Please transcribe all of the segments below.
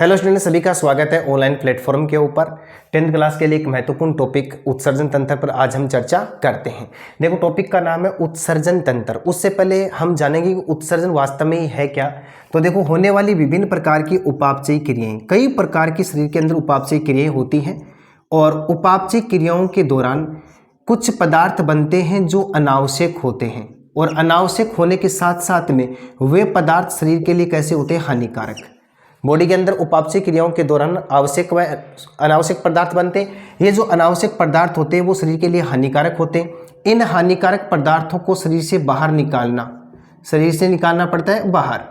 Hello student, सभी का स्वागत है ऑनलाइन प्लेटफॉर्म के ऊपर। 10th क्लास के लिए एक महत्वपूर्ण टॉपिक उत्सर्जन तंत्र पर आज हम चर्चा करते हैं। देखो, टॉपिक का नाम है उत्सर्जन तंत्र। उससे पहले हम जानेंगे कि उत्सर्जन वास्तव में है क्या। तो देखो, होने वाली विभिन्न प्रकार की उपापचयी क्रियाएं, कई प्रकार की शरीर के अंदर उपापचयी क्रियाएं होती हैं और उपापचयी क्रियाओं के दौरान कुछ पदार्थ बनते हैं जो अनावश्यक होते हैं और अनावश्यक होने के साथ साथ में वे पदार्थ शरीर के लिए कैसे होते हैं, हानिकारक। बॉडी के अंदर उपापचयी क्रियाओं के दौरान आवश्यक व अनावश्यक पदार्थ बनते हैं। ये जो अनावश्यक पदार्थ होते हैं वो शरीर के लिए हानिकारक होते हैं। इन हानिकारक पदार्थों को शरीर से बाहर निकालना, शरीर से निकालना पड़ता है बाहर,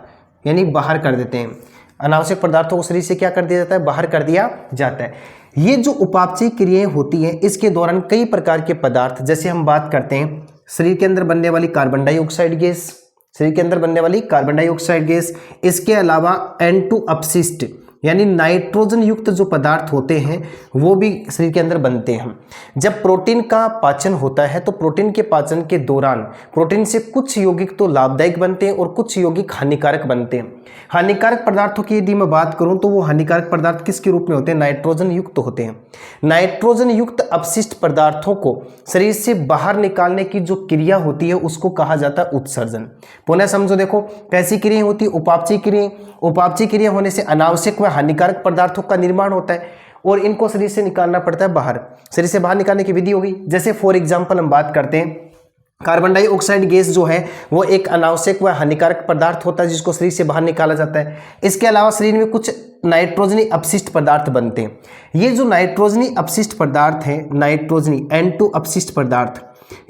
यानी बाहर कर देते हैं। अनावश्यक पदार्थों को शरीर से क्या कर दिया जाता है, बाहर कर दिया जाता है। ये जो उपापचयी क्रियाएं होती हैं इसके दौरान कई प्रकार के पदार्थ, जैसे हम बात करते हैं शरीर के अंदर बनने वाली कार्बन डाइऑक्साइड गैस, शरीर के अंदर बनने वाली कार्बन डाइऑक्साइड गैस, इसके अलावा N2 अपशिष्ट यानी नाइट्रोजन युक्त जो पदार्थ होते हैं वो भी शरीर के अंदर बनते हैं। जब प्रोटीन का पाचन होता है तो प्रोटीन के पाचन के दौरान प्रोटीन से कुछ यौगिक तो लाभदायक बनते हैं और कुछ यौगिक हानिकारक बनते हैं। हानिकारक पदार्थों की यदि मैं बात करूं तो वो हानिकारक पदार्थ किसके रूप में होते हैं, नाइट्रोजन युक्त होते हैं। नाइट्रोजन युक्त अपशिष्ट पदार्थों को शरीर से बाहर निकालने की जो क्रिया होती है उसको कहा जाता है उत्सर्जन। पुनः समझो, देखो कैसी क्रिया होती है, उपापचयी क्रिया। उपापचयी क्रिया होने से अनावश्यक व हानिकारक पदार्थों का निर्माण होता है और इनको शरीर से निकालना पड़ता है बाहर। शरीर से बाहर निकालने की विधि होगी, जैसे फॉर एग्जांपल हम बात करते हैं कार्बन डाइऑक्साइड गैस जो है वो एक अनावश्यक व हानिकारक पदार्थ होता है जिसको शरीर से बाहर निकाला जाता है। इसके अलावा शरीर में कुछ नाइट्रोजनी अपशिष्ट पदार्थ बनते हैं। ये जो नाइट्रोजनी अपशिष्ट पदार्थ है, नाइट्रोजनी N2 अपशिष्ट पदार्थ,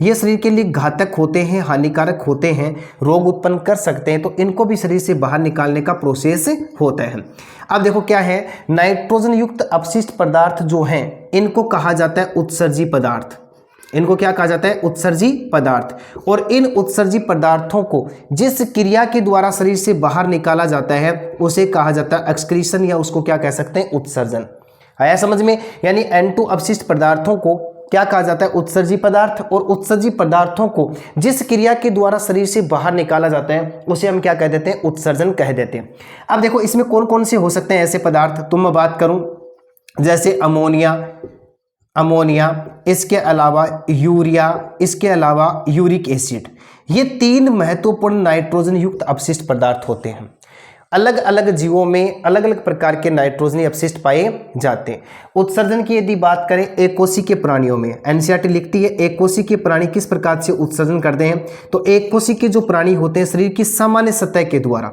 ये शरीर के लिए घातक होते हैं, हानिकारक होते हैं, रोग उत्पन्न कर सकते हैं। तो इनको भी शरीर से बाहर निकालने का प्रोसेस होता है। अब देखो क्या है, नाइट्रोजन युक्त अपशिष्ट पदार्थ जो हैं इनको कहा जाता है उत्सर्जी पदार्थ। इनको क्या कहा जाता है, उत्सर्जी पदार्थ। और इन उत्सर्जी पदार्थों को जिस क्रिया के द्वारा शरीर से बाहर निकाला जाता है उसे कहा जाता है एक्सक्रीशन, या उसको क्या कह सकते हैं, उत्सर्जन। आया समझ में? यानी N2 अपशिष्ट पदार्थों को क्या कहा जाता है, उत्सर्जी पदार्थ। और उत्सर्जी पदार्थों को जिस क्रिया के द्वारा शरीर से बाहर निकाला जाता है उसे हम क्या कह देते हैं, उत्सर्जन कह देते हैं। अब देखो इसमें कौन कौन से हो सकते हैं ऐसे पदार्थ, तो मैं बात करूं जैसे अमोनिया, इसके अलावा यूरिया, इसके अलावा यूरिक एसिड। ये तीन महत्वपूर्ण नाइट्रोजन युक्त अपशिष्ट पदार्थ होते हैं। अलग अलग जीवों में अलग अलग प्रकार के नाइट्रोजनी अपशिष्ट पाए जाते हैं। उत्सर्जन की यदि बात करें एककोशिकीय प्राणियों में, एनसीईआरटी लिखती है एककोशिकीय प्राणी किस प्रकार से उत्सर्जन करते हैं, तो एककोशिकीय जो प्राणी होते हैं शरीर की सामान्य सतह के द्वारा,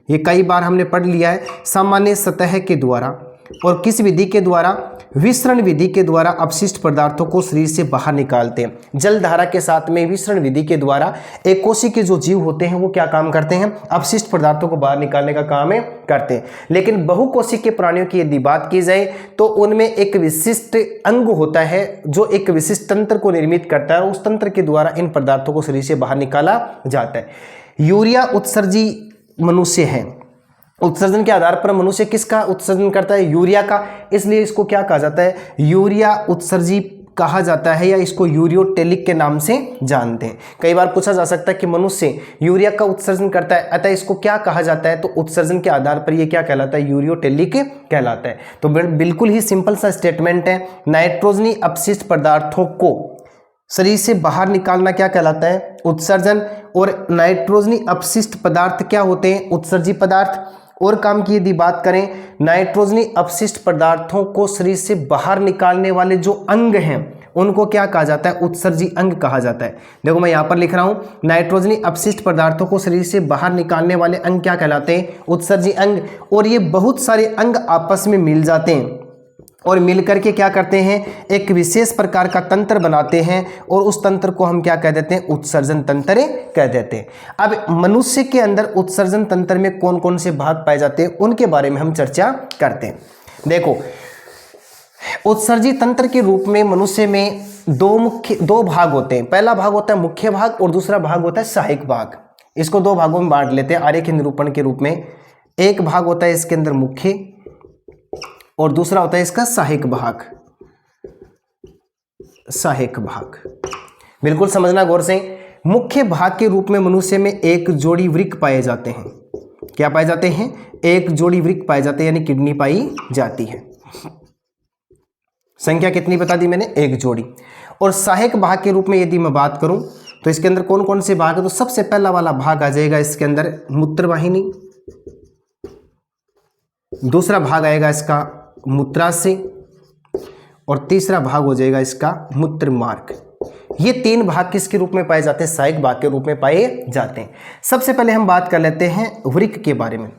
ये कई बार हमने पढ़ लिया है, सामान्य सतह के द्वारा और किस विधि के द्वारा, विसरण विधि के द्वारा अपशिष्ट पदार्थों को शरीर से बाहर निकालते हैं। जल धारा के साथ में विसरण विधि के द्वारा एक कोशिकीय के जो जीव होते हैं वो क्या काम करते हैं, अपशिष्ट पदार्थों को बाहर निकालने का काम करते हैं। लेकिन बहुकोशिकीय के प्राणियों की यदि बात की जाए तो उनमें एक विशिष्ट अंग होता है जो एक विशिष्ट तंत्र को निर्मित करता है, उस तंत्र के द्वारा इन पदार्थों को शरीर से बाहर निकाला जाता है। यूरिया उत्सर्जी मनुष्य है। उत्सर्जन के आधार पर मनुष्य किसका उत्सर्जन करता है, यूरिया का, इसलिए इसको क्या कहा जाता है, यूरिया उत्सर्जी कहा जाता है, या इसको यूरियोटेलिक के नाम से जानते हैं। कई बार पूछा जा सकता है कि मनुष्य यूरिया का उत्सर्जन करता है, अतः इसको क्या कहा जाता है, तो उत्सर्जन के आधार पर ये क्या कहलाता है, यूरियोटेलिक कहलाता है। तो बिल्कुल ही सिंपल सा स्टेटमेंट है, नाइट्रोजनी अपशिष्ट पदार्थों को शरीर से बाहर निकालना क्या कहलाता है, उत्सर्जन। और नाइट्रोजनी अपशिष्ट पदार्थ क्या होते हैं, उत्सर्जी पदार्थ। और काम की यदि बात करें, नाइट्रोजनी अपशिष्ट पदार्थों को शरीर से बाहर निकालने वाले जो अंग हैं उनको क्या कहा जाता है, उत्सर्जी अंग कहा जाता है। देखो मैं यहाँ पर लिख रहा हूँ, नाइट्रोजनी अपशिष्ट पदार्थों को शरीर से बाहर निकालने वाले अंग क्या कहलाते हैं, उत्सर्जी अंग। और ये बहुत सारे अंग आपस में मिल जाते हैं और मिलकर के क्या करते हैं, एक विशेष प्रकार का तंत्र बनाते हैं और उस तंत्र को हम क्या कह देते हैं, उत्सर्जन तंत्र कह देते हैं। अब मनुष्य के अंदर उत्सर्जन तंत्र में कौन कौन से भाग पाए जाते हैं उनके बारे में हम चर्चा करते हैं। देखो, उत्सर्जी तंत्र के रूप में मनुष्य में दो भाग होते हैं। पहला भाग होता है मुख्य भाग और दूसरा भाग होता है सहायक भाग। इसको दो भागों में बांट लेते हैं आरेख निरूपण के रूप में। एक भाग होता है इसके अंदर मुख्य और दूसरा होता है इसका सहायक भाग। सहायक भाग बिल्कुल समझना गौर से। मुख्य भाग के रूप में मनुष्य में एक जोड़ी वृक्क पाए जाते हैं। क्या पाए जाते हैं, एक जोड़ी वृक्क पाए जाते हैं, यानी किडनी पाई जाती है। संख्या कितनी बता दी मैंने, एक जोड़ी। और सहायक भाग के रूप में यदि मैं बात करूं तो इसके अंदर कौन कौन से भाग है, तो सबसे पहला वाला भाग आ जाएगा इसके अंदर मूत्रवाहिनी, दूसरा भाग आएगा इसका मूत्राशय, और तीसरा भाग हो जाएगा इसका मूत्र मार्ग। ये तीन भाग किसके रूप में पाए जाते हैं, सहायक भाग के रूप में पाए जाते हैं। सबसे पहले हम बात कर लेते हैं वृक्क के बारे में।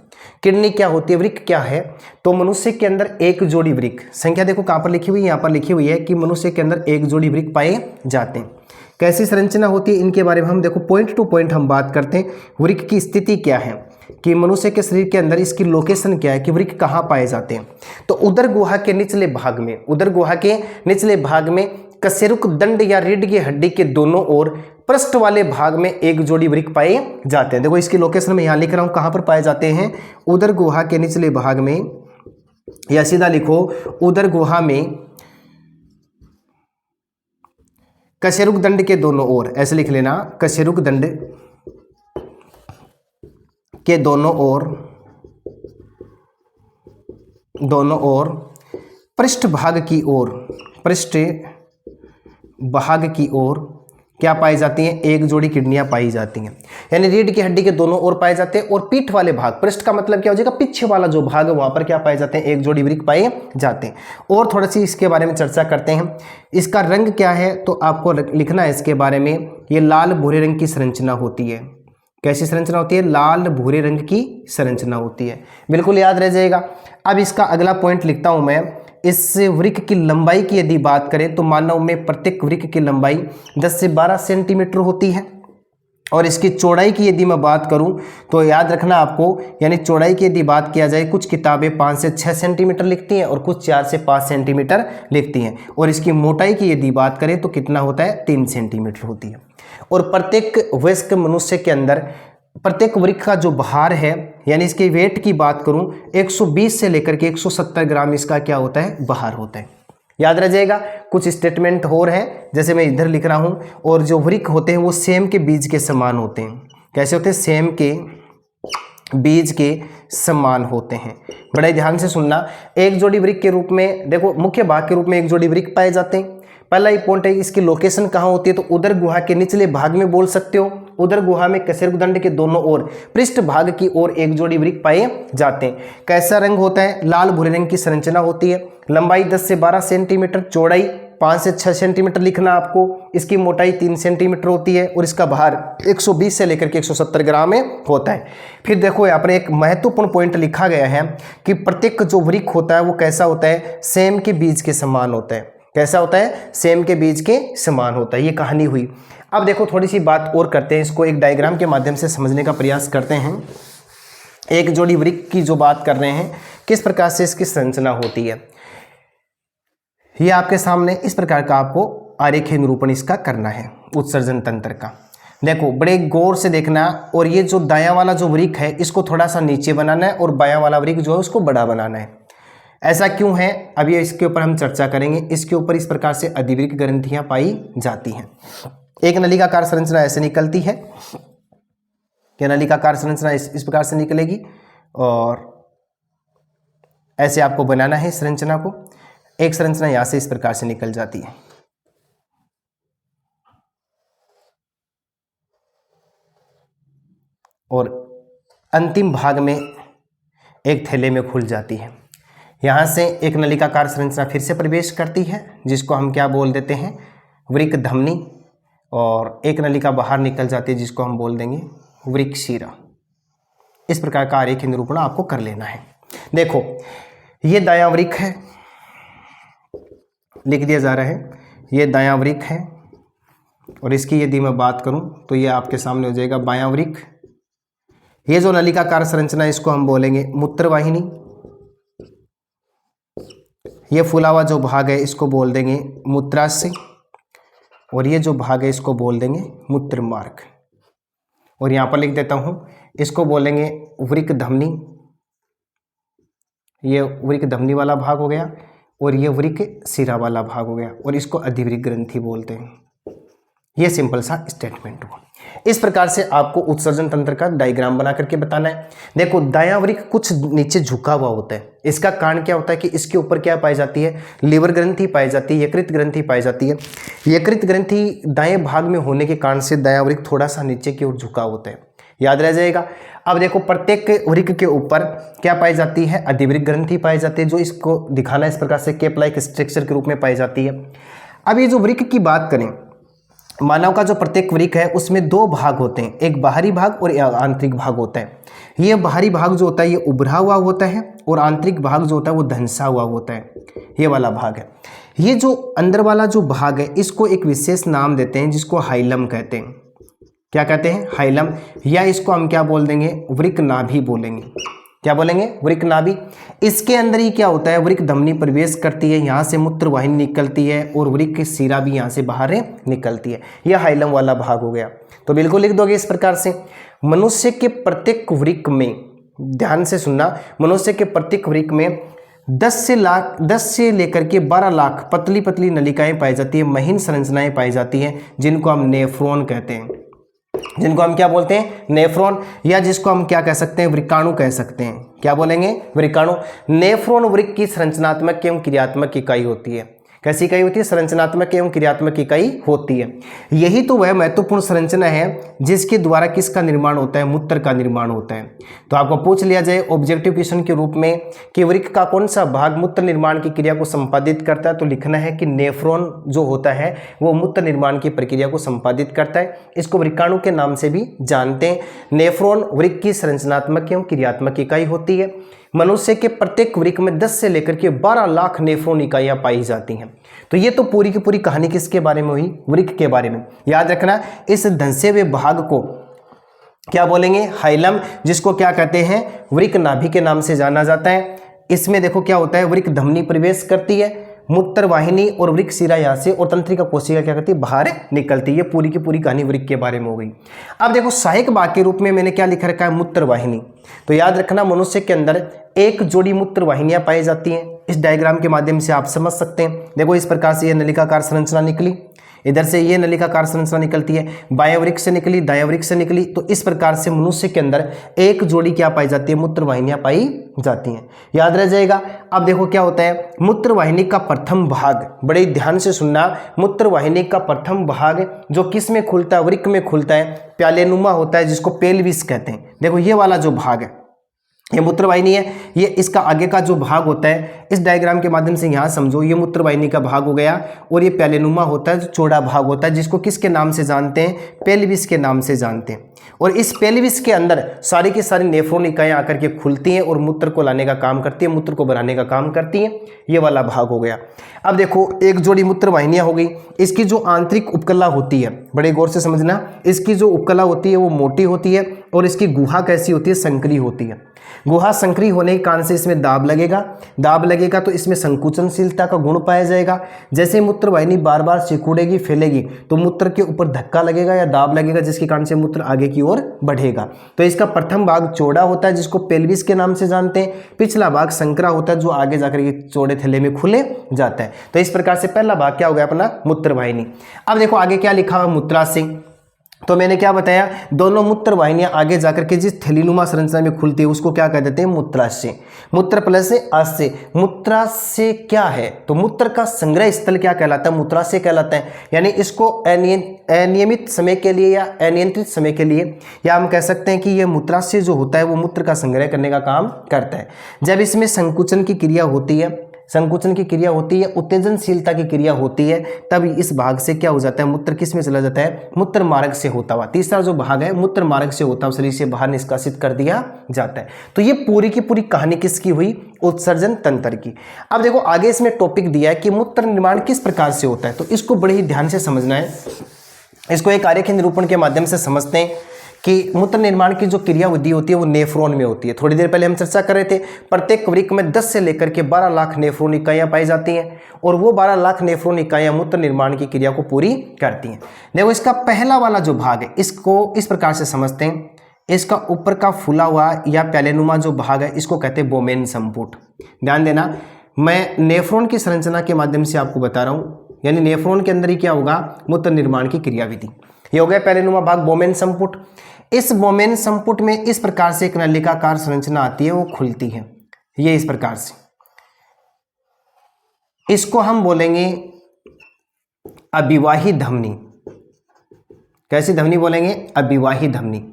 किडनी क्या होती है, वृक्क क्या है, तो मनुष्य के अंदर एक जोड़ी वृक्क, संख्या देखो कहां पर लिखी हुई है, यहां पर लिखी हुई है कि मनुष्य के अंदर एक जोड़ी वृक्क पाए जाते हैं। कैसी संरचना होती है इनके बारे में हम देखो पॉइंट टू पॉइंट हम बात करते हैं। वृक्क की स्थिति क्या है, कि मनुष्य के शरीर के अंदर इसकी लोकेशन क्या है, कि वृक्क कहाँ पाए जाते हैं। तो उदर गुहा के निचले भाग में, उदर गुहा के निचले भाग में कशेरुक दंड या रीढ़ की हड्डी के दोनों ओर पृष्ठ वाले भाग में एक जोड़ी वृक्क पाए जाते हैं। देखो इसकी लोकेशन में यहाँ लिख रहा हूँ कहाँ पर पाए जाते हैं, उदर गुहा के निचले भाग में, या सीधा लिखो उदर गुहा में कशेरुक दंड के दोनों ओर, ऐसे लिख लेना, कशेरुक दंड के दोनों ओर पृष्ठ भाग की ओर, पृष्ठ भाग की ओर क्या पाई जाती हैं, एक जोड़ी किडनियां पाई जाती हैं। यानी रीढ़ की हड्डी के दोनों ओर पाए जाते हैं, और पीठ वाले भाग, पृष्ठ का मतलब क्या हो जाएगा, पीछे वाला जो भाग है वहां पर क्या पाए जाते हैं, एक जोड़ी वृक्क पाए जाते हैं। और थोड़ा सी इसके बारे में चर्चा करते हैं। इसका रंग क्या है, तो आपको लिखना है इसके बारे में, ये लाल भूरे रंग की संरचना होती है। कैसी संरचना होती है, लाल भूरे रंग की संरचना होती है, बिल्कुल याद रह जाएगा। अब इसका अगला पॉइंट लिखता हूं मैं। इस वृक्क की लंबाई की यदि बात करें तो मानव में प्रत्येक वृक्क की लंबाई 10 से 12 सेंटीमीटर होती है, और इसकी चौड़ाई की यदि मैं बात करूं तो याद रखना आपको, यानी चौड़ाई की यदि बात किया जाए, कुछ किताबें 5 से 6 सेंटीमीटर लिखती हैं और कुछ 4 से 5 सेंटीमीटर लिखती हैं, और इसकी मोटाई की यदि बात करें तो कितना होता है, 3 सेंटीमीटर होती है। और प्रत्येक वयस्क मनुष्य के अंदर प्रत्येक वृक्क का जो भार है, यानी इसके वेट की बात करूं, 120 से लेकर के 170 ग्राम इसका क्या होता है, भार होता है। याद रह जाएगा। कुछ स्टेटमेंट और है, जैसे मैं इधर लिख रहा हूं, और जो वृक्क होते हैं वो सेम के बीज के समान होते हैं। कैसे होते हैं, सेम के बीज के समान होते हैं। बड़े ध्यान से सुनना। एक जोड़ी वृक्क के रूप में देखो, मुख्य भाग के रूप में एक जोड़ी वृक्क पाए जाते हैं। पहला ही पॉइंट है, इसकी लोकेशन कहाँ होती है, तो उदर गुहा के निचले भाग में बोल सकते हो। उदर गुहा में कशेरुक दंड के दोनों ओर पृष्ठ भाग की ओर एक जोड़ी वृक्क पाए जाते हैं। कैसा रंग होता है, लाल भूरे रंग की संरचना होती है। लंबाई 10 से 12 सेंटीमीटर, चौड़ाई 5 से 6 सेंटीमीटर लिखना आपको। इसकी मोटाई 3 सेंटीमीटर होती है, और इसका भार 120 से लेकर के 170 ग्राम में होता है। फिर देखो यहाँ पर एक महत्वपूर्ण पॉइंट लिखा गया है कि प्रत्येक जो वृक्क होता है वो कैसा होता है, सेम के बीज के समान होता है। कैसा होता है, सेम के बीज के समान होता है। ये कहानी हुई। अब देखो थोड़ी सी बात और करते हैं, इसको एक डायग्राम के माध्यम से समझने का प्रयास करते हैं। एक जोड़ी वृक्क की जो बात कर रहे हैं, किस प्रकार से इसकी संरचना होती है, ये आपके सामने इस प्रकार का आपको आरेखीय निरूपण इसका करना है उत्सर्जन तंत्र का। देखो बड़े गौर से देखना, और ये जो दायां वाला जो वृक्क है इसको थोड़ा सा नीचे बनाना है, और बायां वाला वृक्क जो है उसको बड़ा बनाना है। ऐसा क्यों है, अभी इसके ऊपर हम चर्चा करेंगे। इसके ऊपर इस प्रकार से अधिवृक्क ग्रंथियां पाई जाती हैं। एक नलिकाकार संरचना ऐसे निकलती है, कि नलिकाकार संरचना इस प्रकार से निकलेगी, और ऐसे आपको बनाना है संरचना को। एक संरचना यहां से इस प्रकार से निकल जाती है, और अंतिम भाग में एक थैले में खुल जाती है। यहां से एक नलिकाकार संरचना फिर से प्रवेश करती है, जिसको हम क्या बोल देते हैं, वृक्क धमनी, और एक नलिका बाहर निकल जाती है जिसको हम बोल देंगे वृक्क शिरा। इस प्रकार का आरेखीय निरूपण आपको कर लेना है। देखो ये दायां वृक्क है, लिख दिया जा रहा है, ये दायां वृक्क है, और इसकी यदि मैं बात करूं तो ये आपके सामने हो जाएगा बायां वृक्क। ये जो नलिकाकार संरचना है इसको हम बोलेंगे मूत्रवाहिनी। ये फूला हुआ जो भाग है इसको बोल देंगे मूत्राशय, और ये जो भाग है इसको बोल देंगे मूत्र मार्ग। और यहाँ पर लिख देता हूँ, इसको बोलेंगे वृक्क धमनी। ये वृक्क धमनी वाला भाग हो गया, और ये वृक्क शिरा वाला भाग हो गया, और इसको अधिवृक्क ग्रंथि बोलते हैं। ये सिंपल सा स्टेटमेंट हुआ। इस प्रकार से आपको उत्सर्जन तंत्र का डायग्राम बना करके बताना है। देखो दायां वृक्क कुछ नीचे झुका हुआ होता है, इसका कारण क्या होता है कि इसके ऊपर क्या पाई जाती है, लीवर ग्रंथि पाई जाती है, यकृत ग्रंथि पाई जाती है। यकृत ग्रंथि दाएं भाग में होने के कारण से दायां वृक्क थोड़ा सा नीचे की ओर झुका होता है, याद रह जाएगा। अब देखो प्रत्येक वृक्क के ऊपर क्या पाई जाती है, अधिवृक्क ग्रंथि पाई जाती है, जो इसको दिखाना इस प्रकार से कैप लाइक स्ट्रक्चर के रूप में पाई जाती है। अब ये जो वृक्क की बात करें, मानव का जो प्रत्येक वृक्क है उसमें दो भाग होते हैं, एक बाहरी भाग और आंतरिक भाग होता है। ये बाहरी भाग जो होता है ये उभरा हुआ होता है और आंतरिक भाग जो होता है वो धंसा हुआ होता है, ये वाला भाग है। ये जो अंदर वाला जो भाग है इसको एक विशेष नाम देते हैं जिसको हाइलम कहते हैं। क्या कहते हैं, हाइलम, या इसको हम क्या बोल देंगे, वृक्क नाभि बोलेंगे। क्या बोलेंगे, वृक्क नाभि। इसके अंदर ही क्या होता है, वृक्क धमनी प्रवेश करती है, यहाँ से मूत्र वाहिनी निकलती है और वृक्क की शिरा भी यहाँ से बाहर निकलती है। यह हाइलम वाला भाग हो गया। तो बिल्कुल लिख दोगे इस प्रकार से, मनुष्य के प्रत्येक वृक्क में, ध्यान से सुनना, मनुष्य के प्रत्येक वृक्क में 10 से लेकर के 12 लाख पतली पतली नलिकाएं पाई जाती है, महीन संरचनाएं पाई जाती हैं, जिनको हम नेफ्रॉन कहते हैं, जिनको हम क्या बोलते हैं, नेफ्रॉन, या जिसको हम क्या कह सकते हैं, वृक्काणु कह सकते हैं। क्या बोलेंगे, वृक्काणु। नेफ्रॉन वृक्क की संरचनात्मक एवं क्रियात्मक इकाई होती है। कैसी इकाई होती है, संरचनात्मक एवं क्रियात्मक इकाई होती है। यही तो वह महत्वपूर्ण संरचना है जिसके द्वारा किसका निर्माण होता है, मूत्र का निर्माण होता है। तो आपको पूछ लिया जाए ऑब्जेक्टिव क्वेश्चन के रूप में कि वृक्क का कौन सा भाग मूत्र निर्माण की क्रिया को संपादित करता है, तो लिखना है कि नेफ्रॉन जो होता है वो मूत्र निर्माण की प्रक्रिया को संपादित करता है। इसको वृक्काणु के नाम से भी जानते हैं। नेफ्रॉन वृक्क की संरचनात्मक एवं क्रियात्मक इकाई होती है। मनुष्य के प्रत्येक वृक्क में 10 से लेकर के 12 लाख नेफ्रॉन इकाइयां पाई जाती हैं। तो ये तो पूरी की पूरी कहानी किसके बारे में हुई, वृक्क के बारे में। याद रखना, इस धंसे हुए भाग को क्या बोलेंगे, हाइलम, जिसको क्या कहते हैं, वृक्क नाभि के नाम से जाना जाता है। इसमें देखो क्या होता है, वृक्क धमनी प्रवेश करती है, मूत्र वाहिनी और वृक्क शिरा यहाँ से और तंत्रिका कोशिका क्या करती है, बाहर निकलती है। ये पूरी की पूरी कहानी वृक्क के बारे में हो गई। अब देखो सहायक भाग के रूप में मैंने क्या लिख रखा है, मूत्र वाहिनी। तो याद रखना, मनुष्य के अंदर एक जोड़ी मूत्र वाहिनियां पाई जाती हैं। इस डायग्राम के माध्यम से आप समझ सकते हैं। देखो इस प्रकार से ये नलिकाकार संरचना निकली, इधर से ये नलिकाकार संरचना निकलती है, बाएं वृक्क से निकली, दाएं वृक्क से निकली। तो इस प्रकार से मनुष्य के अंदर एक जोड़ी क्या पाई जाती है, मूत्र वाहिनियां पाई जाती हैं। याद रह जाएगा। अब देखो क्या होता है, मूत्र वाहिनी का प्रथम भाग, बड़े ध्यान से सुनना, मूत्र वाहिनी का प्रथम भाग जो किस में खुलता है, वृक्क में खुलता है, प्यालेनुमा होता है, जिसको पेल्विस कहते हैं। देखो ये वाला जो भाग है ये मूत्रवाहिनी है। ये इसका आगे का जो भाग होता है, इस डायग्राम के माध्यम से यहाँ समझो, ये मूत्रवाहिनी का भाग हो गया। और ये प्यालेनुमा होता है जो चौड़ा भाग होता है, जिसको किसके नाम से जानते हैं, पेल्विस के नाम से जानते हैं। और इस पेल्विस के अंदर सारी की सारी नेफ्रॉन इकाइयां आकर के खुलती हैं और मूत्र को लाने का काम करती है, मूत्र को बनाने का काम करती हैं। ये वाला भाग हो गया। अब देखो एक जोड़ी मूत्र वाहिनियां हो गई। इसकी जो आंतरिक उपकला होती है, बड़े गौर से समझना, इसकी जो उपकला होती है वो मोटी होती है और इसकी गुहा कैसी होती है, संकरी होती है। गुहा संकरी होने के कारण से इसमें दाब लगेगा तो इसमें संकुचनशीलता का गुण पाया जाएगा। जैसे मूत्र वाहिनी बार बार सिकुड़ेगी, फैलेगी, तो मूत्र के ऊपर धक्का लगेगा या दाब लगेगा, जिसके कारण से मूत्र आगे की ओर बढ़ेगा। तो इसका प्रथम भाग चौड़ा होता है, जिसको पेल्विस के नाम से जानते हैं। पिछला भाग संकरा होता है, जो आगे जाकर के चौड़े थैले में खुले जाता है। तो इस प्रकार से पहला भाग क्या हो गया, अपना मूत्र वाहिनी। अब देखो आगे क्या लिखा हुआ, मूत्राशय। तो मैंने क्या बताया, दोनों मूत्र वाहिनियां आगे जाकर के जिस थैलीनुमा संरचना में खुलती है उसको क्या कह देते हैं, मूत्राशय। मूत्र प्लस आशय। मूत्राशय क्या है, तो मूत्र का संग्रह स्थल क्या कहलाता है, मूत्राशय कहलाता है। यानी इसको अनियमित समय के लिए या अनियंत्रित समय के लिए, या हम कह सकते हैं कि यह मूत्राशय जो होता है वो मूत्र का संग्रह करने का काम करता है। जब इसमें संकुचन की क्रिया होती है, उत्तेजनशीलता की क्रिया होती है, तब इस भाग से क्या हो जाता है, मूत्र किस में चला जाता है, मूत्र मार्ग से होता हुआ। तीसरा जो भाग है मूत्र मार्ग से होता हुआ शरीर से बाहर निष्कासित कर दिया जाता है। तो ये पूरी की पूरी कहानी किसकी हुई, उत्सर्जन तंत्र की। अब देखो आगे इसमें टॉपिक दिया है कि मूत्र निर्माण किस प्रकार से होता है, तो इसको बड़े ही ध्यान से समझना है। इसको एक आरेखीय निरूपण के माध्यम से समझते हैं कि मूत्र निर्माण की जो क्रिया विधि होती है वो नेफ्रॉन में होती है। थोड़ी देर पहले हम चर्चा कर रहे थे, प्रत्येक वृक्क में 10 से लेकर के 12 लाख नेफ्रॉन इकाइयां पाई जाती हैं और वो 12 लाख नेफ्रॉन इकाइयां मूत्र निर्माण की क्रिया को पूरी करती हैं। देखो इसका पहला वाला जो भाग है, इसको इस प्रकार से समझते हैं। इसका ऊपर का फूला हुआ या प्यालेनुमा जो भाग है, इसको कहते हैं बोमेन संपुट। ध्यान देना, मैं नेफ्रॉन की संरचना के माध्यम से आपको बता रहा हूँ। यानी नेफ्रॉन के अंदर ही क्या होगा, मूत्र निर्माण की क्रियाविधि। ये हो गया पैरेनुमा भाग, बोमेन संपुट। इस बोमेन संपुट में इस प्रकार से एक नलिकाकार संरचना आती है, वो खुलती है, ये इस प्रकार से। इसको हम बोलेंगे अभिवाही धमनी। कैसी धमनी बोलेंगे, अभिवाही धमनी।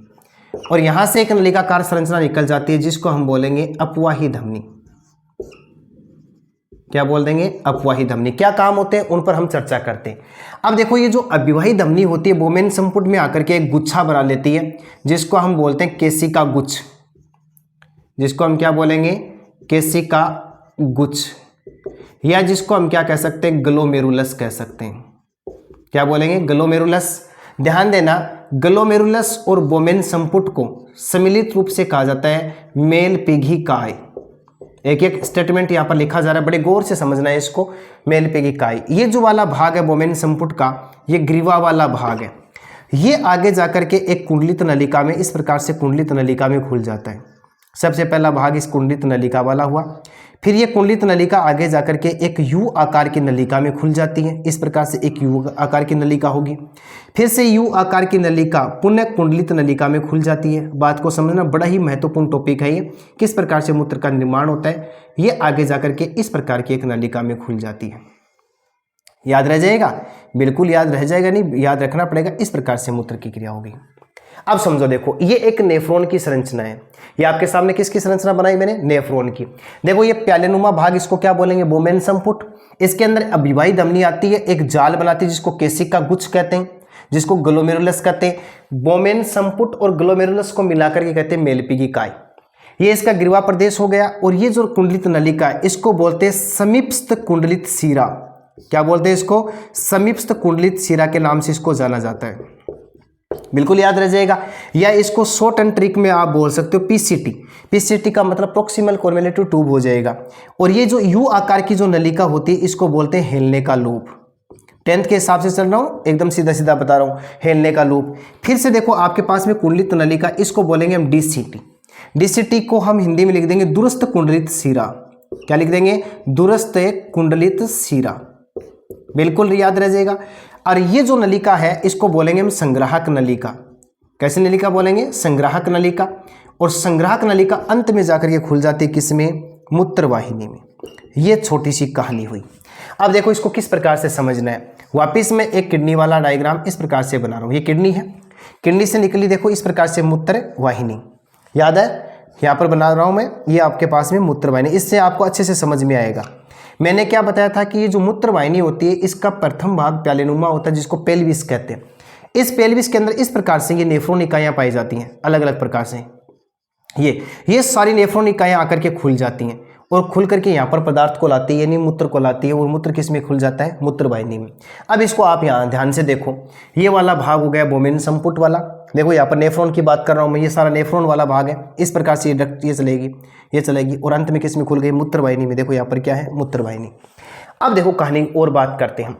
और यहां से एक नलिकाकार संरचना निकल जाती है जिसको हम बोलेंगे अपवाही धमनी। क्या बोल देंगे, अपवाही धमनी। क्या काम होते हैं उन पर हम चर्चा करते हैं। अब देखो ये जो अभिवाही धमनी होती है बोमेन संपुट में आकर के एक गुच्छा बना लेती है जिसको हम बोलते हैं केशिका गुच्छ, जिसको हम क्या बोलेंगे, केशिका गुच्छ, या जिसको हम क्या कह सकते हैं, ग्लोमेरुलस कह सकते हैं। क्या बोलेंगे, ग्लोमेरुलस। ध्यान देना, ग्लोमेरुलस और बोमेन संपुट को सम्मिलित रूप से कहा जाता है मेलपीघिकाय। एक एक स्टेटमेंट यहाँ पर लिखा जा रहा है, बड़े गौर से समझना है इसको। मेलपीघिकाय, ये जो वाला भाग है बोमेन संपुट का, ये ग्रीवा वाला भाग है। ये आगे जाकर के एक कुंडलित नलिका में, इस प्रकार से कुंडलित नलिका में खुल जाता है। सबसे पहला भाग इस कुंडलित नलिका वाला हुआ। फिर ये कुंडलित नलिका आगे जाकर के एक यू आकार की नलिका में खुल जाती है, इस प्रकार से एक यू आकार की नलिका होगी। फिर से यू आकार की नलिका पुनः कुंडलित नलिका में खुल जाती है। बात को समझना, बड़ा ही महत्वपूर्ण टॉपिक है ये, किस प्रकार से मूत्र का निर्माण होता है। ये आगे जाकर के इस प्रकार की एक नलिका में खुल जाती है। याद रह जाएगा, बिल्कुल याद रह जाएगा, नहीं याद रखना पड़ेगा। इस प्रकार से मूत्र की क्रिया होगी। अब समझो, देखो ये एक नेफ्रॉन की संरचना है। ये आपके सामने किसकी संरचना बनाई मैंने, नेफ्रॉन की। देखो ये प्यालेनुमा भाग, इसको क्या बोलेंगे, बोमेन संपुट। इसके अंदर अभिवाही धमनी आती है, एक जाल बनाती है जिसको केशिका गुच्छ कहते हैं, जिसको ग्लोमेरुलस कहते हैं। बोमेन संपुट और ग्लोमेरुलस को मिलाकर के कहते हैं मेलपीघिकाय। ये इसका ग्रीवा प्रदेश हो गया। और ये जो कुंडलित नलिका है इसको बोलते हैं समीपस्थ कुंडलित शिरा। क्या बोलते हैं इसको, समीपस्थ कुंडलित शिरा के नाम से इसको जाना जाता है। बिल्कुल याद रह जाएगा। या इसको शॉर्ट एंड ट्रिक में आप बोल सकते हो पीसीटी। पीसीटी का मतलब प्रोक्सिमल कॉर्मेलेटिव ट्यूब हो जाएगा। और ये जो यू आकार की जो नलिका होती है इसको बोलते हैं हेलने का लूप। 10th के हिसाब से चल रहा हूँ, एकदम सीधा सीधा बता रहा हूँ, हेलने का लूप। फिर से देखो आपके पास में कुंडलित नलिका, इसको बोलेंगे हम डीसीटी। डीसीटी को हम हिंदी में लिख देंगे दूरस्थ कुंडलित शिरा। क्या लिख देंगे, दूरस्थ कुंडलित शिरा। बिल्कुल याद रह जाएगा। और ये जो नलिका है इसको बोलेंगे हम संग्राहक नलिका। कैसे नलिका बोलेंगे, संग्राहक नलिका। और संग्राहक नलिका अंत में जाकर के खुल जाती है किसमें, मूत्रवाहिनी में। ये छोटी सी कहानी हुई। अब देखो इसको किस प्रकार से समझना है। वापिस में एक किडनी वाला डायग्राम इस प्रकार से बना रहा हूँ। ये किडनी है, किडनी से निकली देखो इस प्रकार से मूत्रवाहिनी। याद है, यहाँ पर बना रहा हूँ मैं, ये आपके पास में मूत्रवाहिनी। इससे आपको अच्छे से समझ में आएगा। मैंने क्या बताया था कि ये जो मूत्रवाहिनी होती है इसका प्रथम भाग प्यालेनुमा होता है जिसको पेल्विस कहते हैं। इस पेल्विस के अंदर इस प्रकार से ये नेफ्रॉन इकाइयाँ पाई जाती हैं, अलग अलग प्रकार से। ये सारी नेफ्रॉन इकाइयाँ आकर के खुल जाती हैं और खुल करके यहाँ पर पदार्थ को लाती है, यानी मूत्र को लाती है। और मूत्र किस में खुल जाता है, मूत्रवाहिनी में। अब इसको आप यहाँ ध्यान से देखो, ये वाला भाग हो गया बोमेन संपुट वाला। देखो यहाँ पर नेफ्रॉन की बात कर रहा हूँ मैं, ये सारा नेफ्रॉन वाला भाग है। इस प्रकार से ये चलेगी, ये चलेगी और अंत में किस में खुल गई, मूत्रवाहिनी में। देखो यहाँ पर क्या है, मूत्रवाहिनी। अब देखो कहानी और बात करते हैं।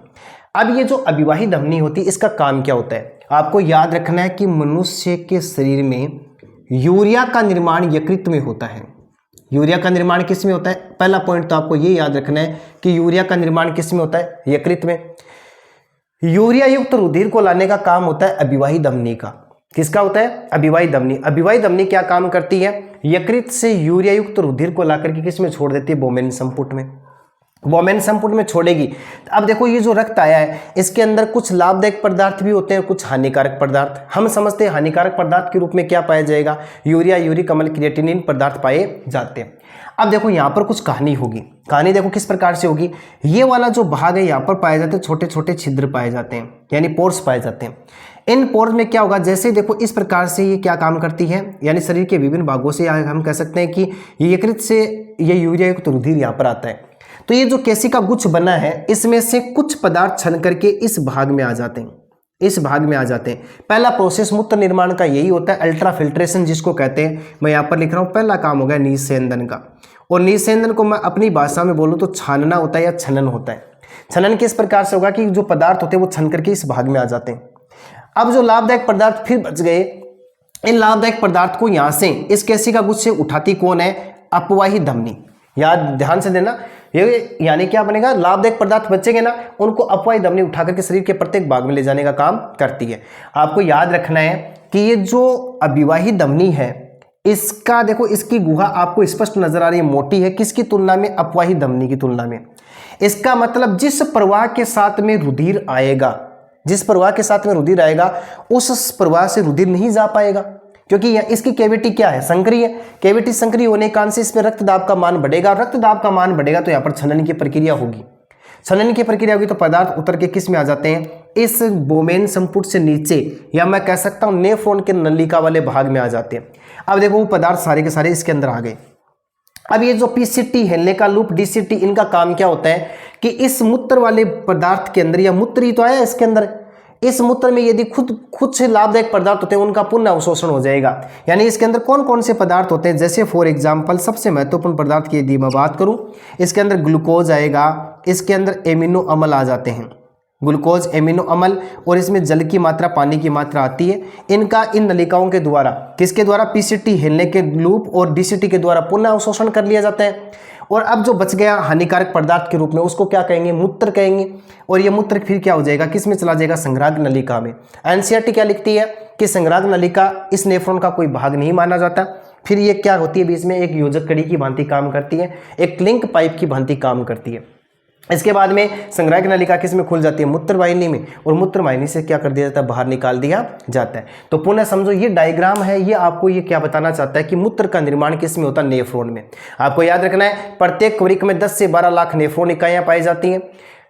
अब ये जो अभिवाही धमनी होती है इसका काम क्या होता है, आपको याद रखना है कि मनुष्य के शरीर में यूरिया का निर्माण यकृत में होता है। यूरिया का निर्माण किस में होता है, पहला पॉइंट तो आपको ये याद रखना है कि यूरिया का निर्माण किस में होता है, यकृत में। यूरिया युक्त रुधिर को लाने का काम होता है अभिवाही धमनी का। किसका होता है, अभिवाही धमनी। अभिवाही धमनी क्या काम करती है, यकृत से यूरिया युक्त रुधिर को लाकर के किस में छोड़ देती है, बोमेन संपुट में। बोमेन संपुट में छोड़ेगी। अब देखो ये जो रक्त आया है इसके अंदर कुछ लाभदायक पदार्थ भी होते हैं, कुछ हानिकारक पदार्थ। हम समझते हैं हानिकारक पदार्थ के रूप में क्या पाया जाएगा, यूरिया, यूरिक अम्ल, क्रिएटिनिन पदार्थ पाए जाते हैं। अब देखो यहाँ पर कुछ कहानी होगी। कहानी देखो किस प्रकार से होगी। ये वाला जो भाग है यहाँ पर पाए जाते हैं छोटे छोटे छिद्र पाए जाते हैं, यानी पोर्स पाए जाते हैं। इन पोर्स में क्या होगा, जैसे देखो इस प्रकार से ये क्या काम करती है, यानी शरीर के विभिन्न भागों से हम कह सकते हैं कि यकृत से ये यूरिया युक्त रुधिर यहाँ पर आता है। तो ये जो केशिका गुच्छ बना है इसमें से कुछ पदार्थ छन करके इस भाग में आ जाते हैं, इस भाग में आ जाते हैं। पहला प्रोसेस मूत्र निर्माण का यही होता है, अल्ट्रा फिल्ट्रेशन जिसको कहते हैं। मैं यहाँ पर लिख रहा हूँ, पहला काम हो गया निस्सेंदन का। और निस्सेंदन को मैं अपनी भाषा में बोलूँ तो छानना होता है या छनन होता है। छनन किस प्रकार से होगा कि जो पदार्थ होते हैं वो छन करके इस भाग में आ जाते हैं। अब जो लाभदायक पदार्थ फिर बच गए, इन लाभदायक पदार्थ को यहाँ से इस केशिका गुच्छ से उठाती कौन है, अपवाही धमनी। याद ध्यान से देना, ये यानी क्या बनेगा, लाभदायक पदार्थ बचेंगे ना, उनको अपवाही धमनी उठा करके शरीर के प्रत्येक भाग में ले जाने का काम करती है। आपको याद रखना है कि ये जो अभिवाही धमनी है, इसका देखो, इसकी गुहा आपको स्पष्ट नजर आ रही है, मोटी है, किसकी तुलना में, अपवाही धमनी की तुलना में। इसका मतलब जिस प्रवाह के साथ में रुधिर आएगा, जिस प्रवाह के साथ में रुधिर आएगा, उस प्रवाह से रुधिर नहीं जा पाएगा, क्योंकि इसकी कैविटी क्या है, संकरी है। कैविटी संकरी होने के कारण से इसमें रक्त दाब का मान बढ़ेगा, रक्त दाब का मान बढ़ेगा तो यहाँ पर छनन की प्रक्रिया होगी, छनन की प्रक्रिया होगी तो पदार्थ उतर के किस में आ जाते हैं, इस बोमेन संपुट से नीचे, या मैं कह सकता हूं नेफ्रॉन के नलिका वाले भाग में आ जाते हैं। अब देखो वो पदार्थ सारे के सारे इसके अंदर आ गए। अब ये जो पीसीटी, हेलने का लूप, डीसीटी, इनका काम क्या होता है कि इस मूत्र वाले पदार्थ के अंदर, या मूत्र ही तो आया इसके अंदर, इस मूत्र में यदि खुद से लाभदायक पदार्थ होते हैं उनका पुनः अवशोषण हो जाएगा। यानी इसके अंदर कौन कौन से पदार्थ होते हैं, जैसे फॉर एग्जांपल सबसे महत्वपूर्ण पदार्थ की यदि मैं बात करूं, इसके अंदर ग्लूकोज आएगा, इसके अंदर एमिनो अम्ल आ जाते हैं, ग्लूकोज, एमिनो अम्ल, और इसमें जल की मात्रा, पानी की मात्रा आती है। इनका इन नलिकाओं के द्वारा, किसके द्वारा, पीसीटी, हेलने के लूप और डीसीटी के द्वारा पुनः अवशोषण कर लिया जाता है। और अब जो बच गया हानिकारक पदार्थ के रूप में, उसको क्या कहेंगे, मूत्र कहेंगे। और ये मूत्र फिर क्या हो जाएगा, किस में चला जाएगा, संग्राहक नलिका में। एनसीईआरटी क्या लिखती है कि संग्राहक नलिका इस नेफ्रॉन का कोई भाग नहीं माना जाता। फिर ये क्या होती है, बीच में एक योजक कड़ी की भांति काम करती है, एक क्लिंक पाइप की भांति काम करती है। इसके बाद में संग्राहक नलिका किस में खुल जाती है, मूत्र वाहिनी में, और मूत्र वाहिनी से क्या कर दिया जाता है, बाहर निकाल दिया जाता है। तो पुनः समझो ये डायग्राम है, ये आपको ये क्या बताना चाहता है कि मूत्र का निर्माण किस में होता है, नेफ्रॉन में। आपको याद रखना है प्रत्येक वृक्क में 10 से 12 लाख नेफ्रॉन इकाइयां पाई जाती हैं।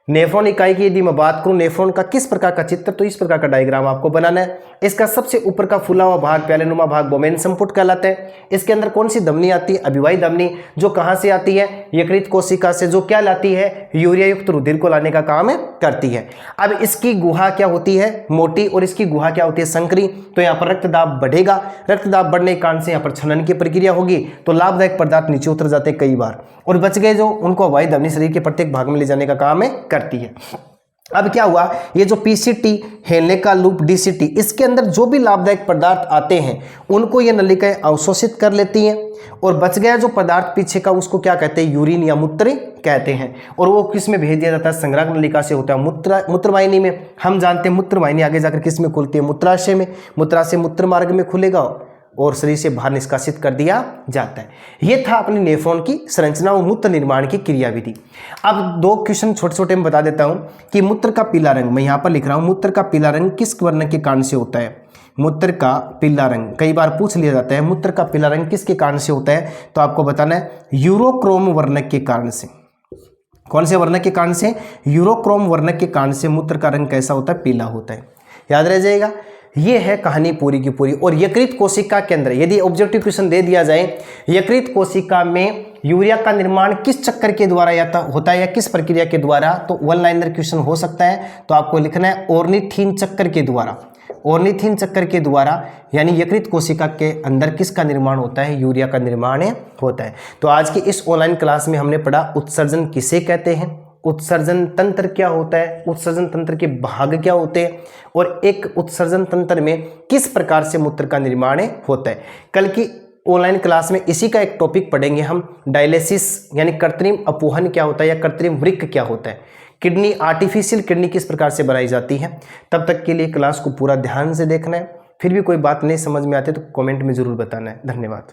नेफ्रॉन इकाई की यदि मैं बात करूं, नेफ्रॉन का किस प्रकार का चित्र, तो इस प्रकार का डायग्राम आपको बनाना है। इसका सबसे ऊपर का फूला हुआ भाग, प्यालेनुमा भाग, बोमेन संपुट कहलाता है। इसके अंदर कौन सी धमनी आती है, अभिवाही धमनी, जो कहां से आती है, यकृत कोशिका से, जो क्या लाती है, यूरिया युक्त रुधिर को लाने का काम करती है। अब इसकी गुहा क्या होती है, मोटी, और इसकी गुहा क्या होती है, संकरी। तो यहाँ पर रक्तदाब बढ़ेगा, रक्तदाब बढ़ने के कारण से यहाँ पर छनन की प्रक्रिया होगी, तो लाभदायक पदार्थ नीचे उतर जाते हैं कई बार, और बच गए जो, उनको अभिवाही धमनी शरीर के प्रत्येक भाग में ले जाने का काम करती है। अब क्या हुआ, ये जो पीसीटी, हेलने का लूप, डीसीटी, इसके अंदर जो भी लाभदायक पदार्थ आते हैं उनको ये नलिकाएं अवशोषित कर लेती हैं, और बच गया जो पदार्थ पीछे का, उसको क्या कहते हैं, यूरिन या मूत्र कहते हैं। और वो किस में भेज दिया जाता है, संग्राहक नलिका से होता है मूत्रवाहिनी में। हम जानते हैं मूत्रवाहिनी आगे जाकर किस में खुलती है, मूत्राशय में, मूत्राशय मूत्र मार्ग में खुलेगा और शरीर से बाहर निष्कासित कर दिया जाता है। यह था अपनी नेफ्रॉन की संरचना और मूत्र निर्माण की क्रियाविधि। अब 2 क्वेश्चन छोटे छोटे में बता देता हूं कि मूत्र का पीला रंग, मैं यहां पर लिख रहा हूं, मूत्र का पीला रंग किस वर्ण के कारण से होता है, मूत्र का पीला रंग कई बार पूछ लिया जाता है, मूत्र का पीला रंग किसके कारण से होता है, तो आपको बताना है यूरोक्रोम वर्णक के कारण से। कौन से वर्णक के कारण से, यूरोक्रोम वर्णक के कारण से मूत्र का रंग कैसा होता है, पीला होता है। याद रह जाएगा, ये है कहानी पूरी की पूरी। और यकृत कोशिका के अंदर यदि ऑब्जेक्टिव क्वेश्चन दे दिया जाए, यकृत कोशिका में यूरिया का निर्माण किस चक्कर के द्वारा होता है या किस प्रक्रिया के द्वारा, तो 1 लाइनर क्वेश्चन हो सकता है। तो आपको लिखना है ऑर्निथीन चक्कर के द्वारा, ऑर्निथीन चक्कर के द्वारा, यानी यकृत कोशिका के अंदर किसका निर्माण होता है, यूरिया का निर्माण होता है। तो आज की इस ऑनलाइन क्लास में हमने पढ़ा उत्सर्जन किसे कहते हैं, उत्सर्जन तंत्र क्या होता है, उत्सर्जन तंत्र के भाग क्या होते हैं, और एक उत्सर्जन तंत्र में किस प्रकार से मूत्र का निर्माण होता है। कल की ऑनलाइन क्लास में इसी का एक टॉपिक पढ़ेंगे हम, डायलिसिस यानी कृत्रिम अपोहन क्या होता है या कृत्रिम वृक्क क्या होता है, किडनी, आर्टिफिशियल किडनी किस प्रकार से बनाई जाती है। तब तक के लिए क्लास को पूरा ध्यान से देखना है। फिर भी कोई बात नहीं समझ में आती तो कमेंट में जरूर बताना है। धन्यवाद।